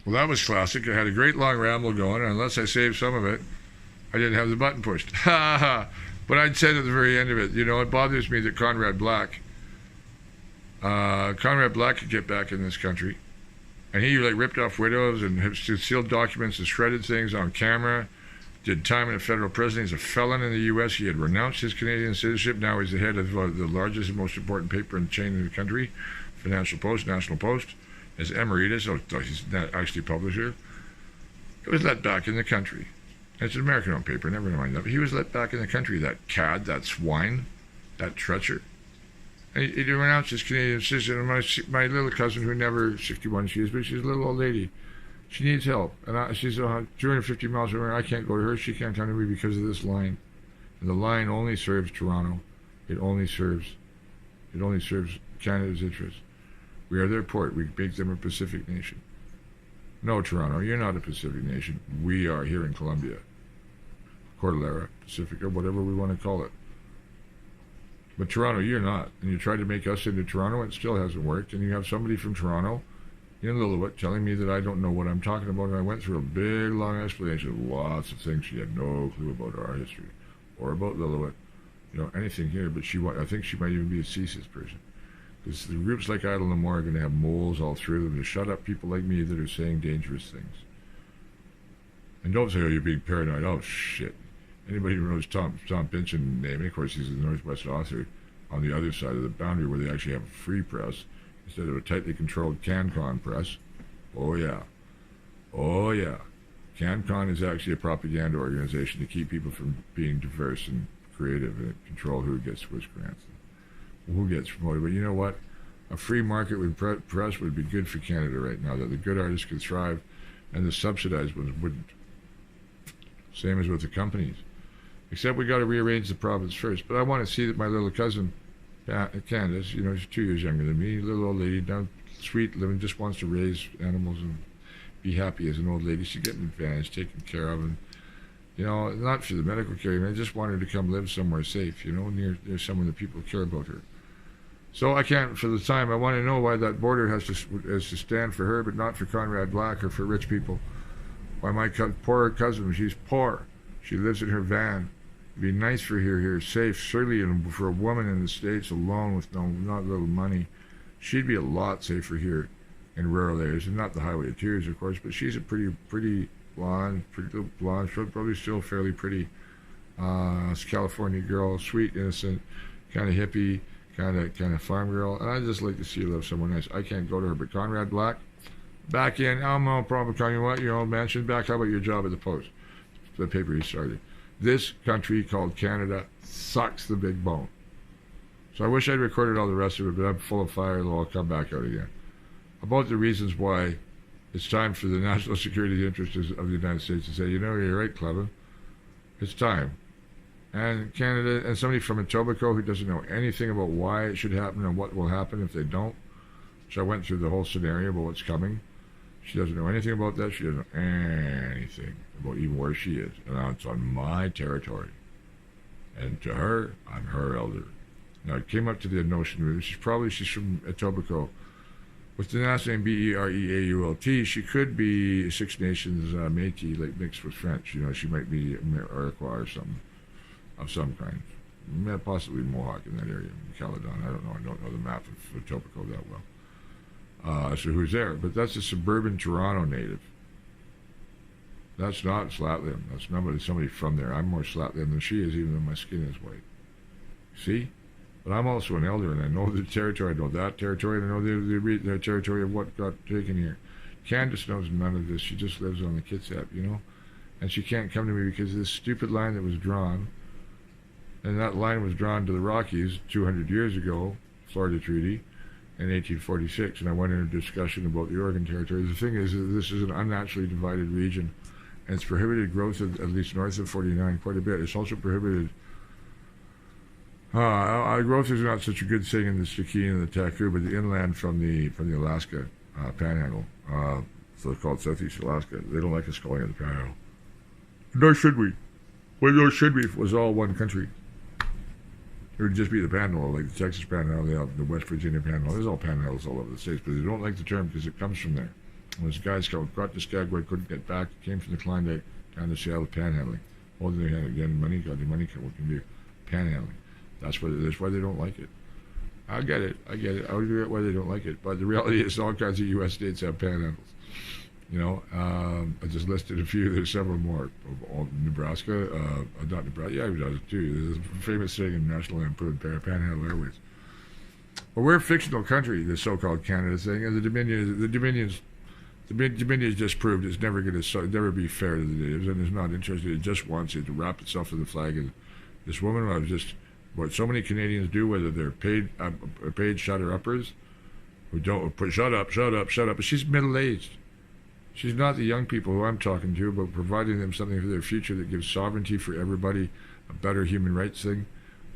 Well, that was classic. I had a great long ramble going, and unless I saved some of it, I didn't have the button pushed. Ha ha! But I'd said at the very end of it, it bothers me that Conrad Black could get back in this country. And he ripped off widows and sealed documents and shredded things on camera. Did time in a federal prison. He's a felon in the U.S. He had renounced his Canadian citizenship. Now he's the head of the largest and most important paper in the chain in the country, Financial Post, National Post. As emeritus, he's not actually a publisher. He was let back in the country. It's an American-owned paper, never mind that. But he was let back in the country, that cad, that swine, that treacher. He renounced his Canadian citizenship. My little cousin, who never, 61 she is, but she's a little old lady. She needs help. And she's 250 miles away. I can't go to her. She can't come to me because of this line. And the line only serves Toronto. It only serves Canada's interests. We are their port. We make them a Pacific nation. No, Toronto, you're not a Pacific nation. We are here in Columbia. Cordillera, Pacifica, whatever we want to call it. But Toronto, you're not. And you tried to make us into Toronto, and it still hasn't worked. And you have somebody from Toronto in Lillooet telling me that I don't know what I'm talking about. And I went through a big, long explanation of lots of things. She had no clue about our history or about Lillooet. Anything here. But I think she might even be a CSIS person. Because the groups like Idle No More are going to have moles all through them to shut up people like me that are saying dangerous things. And don't say, you're being paranoid. Oh, shit. Anybody who knows Tom Pynchon name, of course, he's a Northwest author on the other side of the boundary where they actually have a free press instead of a tightly controlled CanCon press. Oh, yeah. Oh, yeah. CanCon is actually a propaganda organization to keep people from being diverse and creative and control who gets Swiss grants. Who gets promoted. But you know what? A free market with press would be good for Canada right now, that the good artists could thrive and the subsidized ones wouldn't. Same as with the companies. Except we got to rearrange the province first. But I want to see that my little cousin, Candace, she's 2 years younger than me, little old lady, down sweet living, just wants to raise animals and be happy as an old lady. She's getting advanced, taken care of, and not for the medical care. I just want her to come live somewhere safe, near someone that people care about her. So I can't, for the time, I want to know why that border has to stand for her, but not for Conrad Black or for rich people. Why my poor cousin, she's poor. She lives in her van. It'd be nice for her here, safe, certainly for a woman in the States alone with not little money. She'd be a lot safer here in rural areas, and not the Highway of Tears, of course, but she's a pretty blonde, probably still fairly pretty California girl, sweet, innocent, kind of hippie, kind of farm girl, and I just like to see her live somewhere nice. I can't go to her, but Conrad Black, back in, no problem, you know what, your old mansion, back, how about your job at the Post, the paper he started. This country called Canada sucks the big bone. So I wish I'd recorded all the rest of it, but I'm full of fire, it'll all come back out again. About the reasons why it's time for the national security interests of the United States to say, you're right, Clevin, it's time. And Canada, and somebody from Etobicoke who doesn't know anything about why it should happen and what will happen if they don't. So I went through the whole scenario about what's coming. She doesn't know anything about that. She doesn't know anything about even where she is. And now it's on my territory. And to her, I'm her elder. Now it came up to the notion, she's from Etobicoke. With the last name Bereault, she could be Six Nations Métis, like mixed with French. She might be Iroquois or something of some kind. Possibly Mohawk in that area, Caledon. I don't know. I don't know the map of Etobicoke that well. So who's there? But that's a suburban Toronto native. That's not Slatlim. That's somebody from there. I'm more Slatlim than she is, even though my skin is white. See? But I'm also an elder, and I know the territory. I know that territory, and I know the territory of what got taken here. Candace knows none of this. She just lives on the Kitsap, And she can't come to me because of this stupid line that was drawn. And that line was drawn to the Rockies 200 years ago, Florida Treaty, in 1846. And I went into a discussion about the Oregon Territory. The thing is that this is an unnaturally divided region, and it's prohibited growth at least north of 49 quite a bit. It's also prohibited. Growth is not such a good thing in the Stikine and the Taku, but the inland from the Alaska Panhandle, so-called Southeast Alaska, they don't like us calling it the Panhandle. Nor should we. Well, nor should we if it was all one country. It would just be the Panhandle, like the Texas Panhandle, the West Virginia Panhandle. There's all panhandles all over the States, but they don't like the term because it comes from there. And this guy's got this guy who couldn't get back. Came from the Klondike down to Seattle panhandling. Holding their hand, getting money, got the money, what can do? Panhandling. That's why they don't like it. I get it. I get why they don't like it. But the reality is all kinds of U.S. states have panhandles. You know, I just listed a few. There's several more. Nebraska, not Nebraska, yeah, he does it too. There's a famous saying in National Lampoon, Panhandle Airways. Well, we're a fictional country, the so-called Canada thing, and the Dominions just proved it's never going to never be fair to the natives, and is not interested. It just wants it to wrap itself in the flag. And this woman was just what so many Canadians do, whether they're paid shutter-uppers who don't shut up. But she's middle-aged. She's not the young people who I'm talking to, but providing them something for their future that gives sovereignty for everybody, a better human rights thing,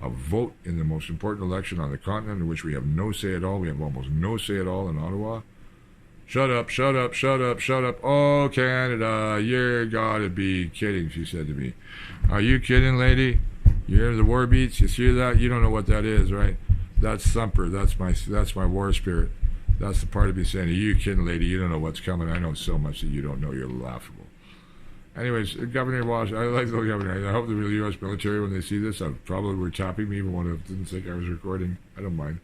a vote in the most important election on the continent in which we have no say at all. We have almost no say at all in Ottawa. Shut up. Oh, Canada, you gotta be kidding, she said to me. Are you kidding, lady? You hear the war beats? You see that? You don't know what that is, right? That's Thumper. That's my war spirit. That's the part of me saying, are you kidding, lady? You don't know what's coming. I know so much that you don't know. You're laughable. Anyways, Governor Walsh, I like the governor. I hope the real U.S. military, when they see this, probably were tapping me even when I didn't think I was recording. I don't mind.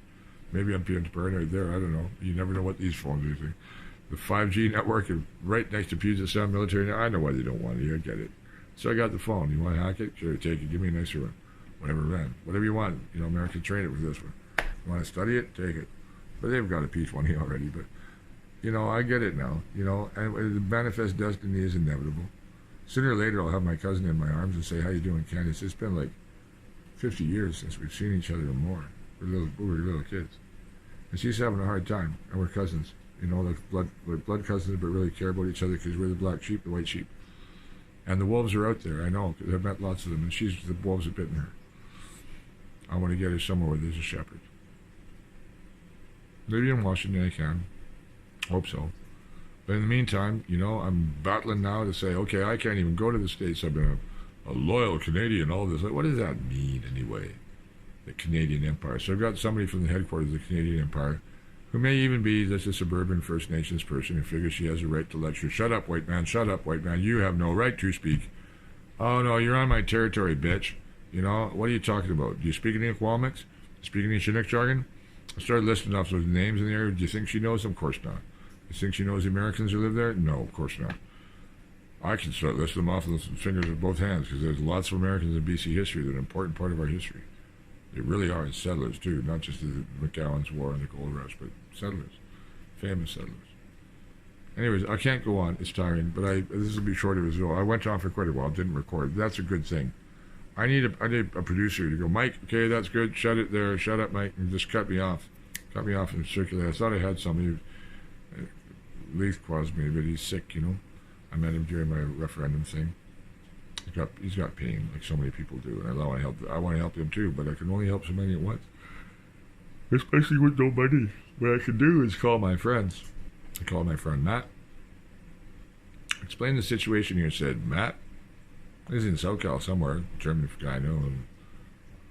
Maybe I'm being paranoid there. I don't know. You never know what these phones are doing. The 5G network is right next to Puget Sound Military. I know why they don't want it. I get it. So I got the phone. You want to hack it? Sure, take it. Give me a nicer one. Whatever you want. You know, America train it with this one. You want to study it? Take it. But they've got a P-20 already. But, you know, I get it now. You know, and the manifest destiny is inevitable. Sooner or later, I'll have my cousin in my arms and say, how you doing, Candace? It's been like 50 years since we've seen each other or more. We were little kids. And she's having a hard time. And we're cousins. You know, like blood cousins, but really care about each other because we're the black sheep, the white sheep. And the wolves are out there, I know, because I've met lots of them. And the wolves have bitten her. I want to get her somewhere where there's a shepherd. Maybe in Washington I can. Hope so. But in the meantime, you know, I'm battling now to say, okay, I can't even go to the States. I've been a loyal Canadian, all this. Like, what does that mean anyway? The Canadian Empire. So I've got somebody from the headquarters of the Canadian Empire who may even be just a suburban First Nations person who figures she has a right to lecture. Shut up, white man. Shut up, white man. You have no right to speak. Oh, no, you're on my territory, bitch. You know, what are you talking about? Do you speak any Aquamics? Speak any Chinook jargon? I started listing off those names in the area. Do you think she knows them? Of course not. You think she knows the Americans who live there? No, of course not. I can start listing them off with the fingers of both hands because there's lots of Americans in BC history that are an important part of our history. They really are settlers, too, not just the McGowan's War and the Gold Rush, but settlers, famous settlers. Anyways, I can't go on. It's tiring, but this will be shorter as well. I went on for quite a while, didn't record. That's a good thing. I need a producer to go, Mike, okay, that's good. Shut it there. Shut up, Mike, and just cut me off. Cut me off and circulate. I thought I had somebody. Leith caused me, but he's sick, you know. I met him during my referendum thing. He's got pain, like so many people do, and I want to help him too, but I can only help so many at once. Especially with no money. What I can do is call my friends. I called my friend Matt. Explained the situation here. Said, Matt, he's in SoCal somewhere, German guy I know, and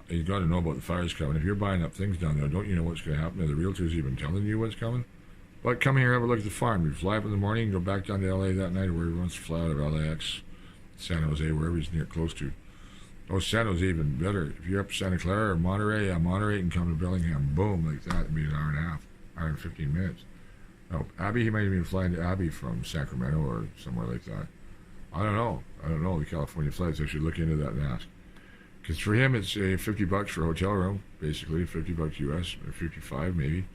he's got to know about the fires coming. If you're buying up things down there, don't you know what's going to happen? Are the realtors even telling you what's coming? But come here, have a look at the farm. You fly up in the morning, go back down to LA that night, or wherever he wants to fly out of LAX, San Jose, wherever he's near close to. Oh, San Jose even better. If you're up Santa Clara or Monterey, Monterey can come to Bellingham, boom, like that, it'd be an hour and a half, hour and 15 minutes. Oh, Abby, he might even fly into Abby from Sacramento or somewhere like that. I don't know. The California flights, I should look into that and ask. Because for him, it's $50 for a hotel room, basically, $50 US, or 55 maybe.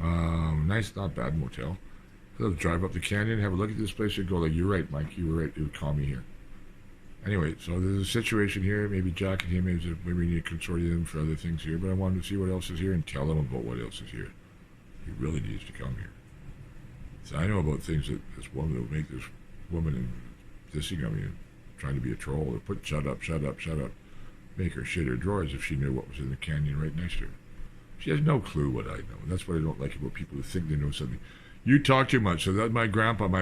Nice, not bad motel. He'll drive up the canyon, have a look at this place, and go like, you're right, Mike, you were right, you would call me here. Anyway, so there's a situation here, maybe Jack and him, maybe we need a consortium for other things here, but I wanted to see what else is here and tell him about what else is here. He really needs to come here. So I know about things that this woman that would make this woman and dissing on me and trying to be a troll or put shut up, make her shit her drawers if she knew what was in the canyon right next to her. She has no clue what I know. And that's what I don't like about people who think they know something. You talk too much. So that my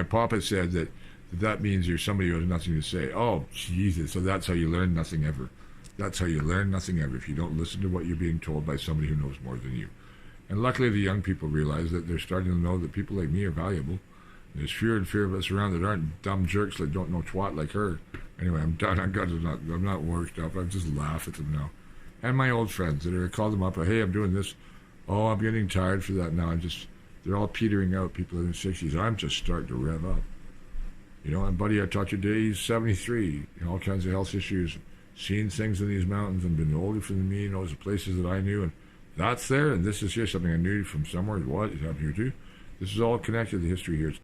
papa said that means you're somebody who has nothing to say. Oh, Jesus. So that's how you learn nothing ever. That's how you learn nothing ever, if you don't listen to what you're being told by somebody who knows more than you. And luckily the young people realize that they're starting to know that people like me are valuable. There's fewer and fewer of us around that aren't dumb jerks that don't know twat like her. Anyway, I'm done. I'm not worked up. I just laugh at them now. And my old friends that are, I call them up. Hey, I'm doing this. Oh, I'm getting tired for that now. They're all petering out. People in their 60s. I'm just starting to rev up. You know, and buddy I talked to today, he's 73. All kinds of health issues. Seen things in these mountains and been older than me. Knows the places that I knew. And that's there. And this is here something I knew from somewhere. What is up here too? This is all connected. The history here. It's